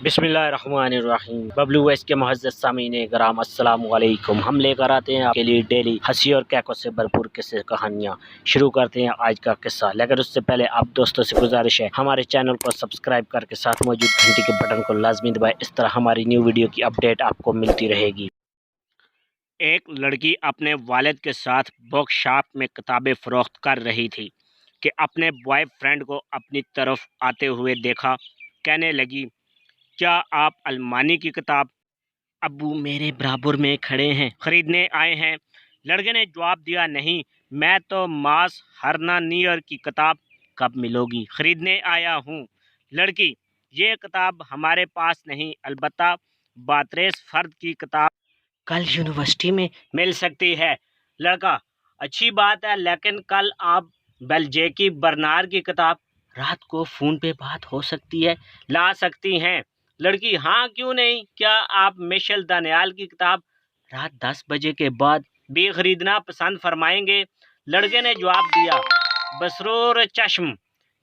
بسم اللہ الرحمن الرحیم۔ ببلو ویس کے معزز سامعین کرام السلام علیکم۔ ہم لے کر آتے ہیں آپ کے لیے ڈیلی ہنسی اور کیکوں سے بھرپور قصے کہانیاں۔ شروع کرتے ہیں آج کا قصہ، لیکن اس سے پہلے آپ دوستوں سے گزارش ہے ہمارے چینل کو سبسکرائب کر کے ساتھ موجود گھنٹی کے بٹن کو لازمی دبائیں، اس طرح ہماری نیو ویڈیو کی اپڈیٹ آپ کو ملتی رہے گی۔ ایک لڑکی اپنے والد کے ساتھ بک شاپ میں کتابیں فروخت کر رہی تھی کہ اپنے بوائے فرینڈ کو اپنی طرف آتے ہوئے دیکھا۔ کہنے لگی، کیا آپ المانی کی کتاب ابو میرے برابر میں کھڑے ہیں خریدنے آئے ہیں؟ لڑکے نے جواب دیا، نہیں، میں تو ماس ہرنا نیئر کی کتاب کب ملوگی خریدنے آیا ہوں۔ لڑکی، یہ کتاب ہمارے پاس نہیں، البتہ باتریس فرد کی کتاب کل یونیورسٹی میں مل سکتی ہے۔ لڑکا، اچھی بات ہے، لیکن کل آپ بیلجیکی برنار کی کتاب رات کو فون پہ بات ہو سکتی ہے، لا سکتی ہیں۔ لڑکی، ہاں کیوں نہیں، کیا آپ مشیل دانیال کی کتاب رات 10 بجے کے بعد بھی خریدنا پسند فرمائیں گے؟ لڑکے نے جواب دیا، بسرور چشم۔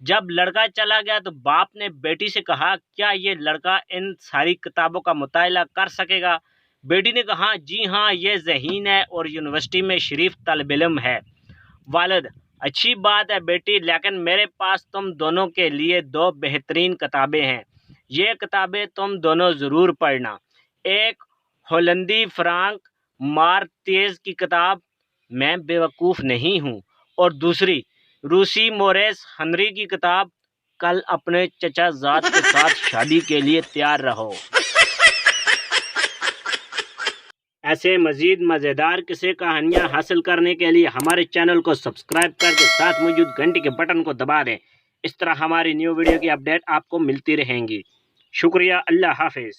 جب لڑکا چلا گیا تو باپ نے بیٹی سے کہا، کیا یہ لڑکا ان ساری کتابوں کا مطالعہ کر سکے گا؟ بیٹی نے کہا، جی ہاں، یہ ذہین ہے اور یونیورسٹی میں شریف طالب علم ہے۔ والد، اچھی بات ہے بیٹی، لیکن میرے پاس تم دونوں کے لیے 2 بہترین کتابیں ہیں، یہ کتابیں تم دونوں ضرور پڑھنا۔ ایک ہولندی فرانک مارتیز کی کتاب میں بیوقوف نہیں ہوں، اور دوسری روسی موریس ہنری کی کتاب کل اپنے چچا زاد کے ساتھ شادی کے لیے تیار رہو۔ ایسے مزید مزیدار قصے کہانیاں حاصل کرنے کے لیے ہمارے چینل کو سبسکرائب کر کے ساتھ موجود گھنٹی کے بٹن کو دبا دیں، اس طرح ہماری نیو ویڈیو کی اپڈیٹ آپ کو ملتی رہیں گی۔ شکریہ، اللہ حافظ۔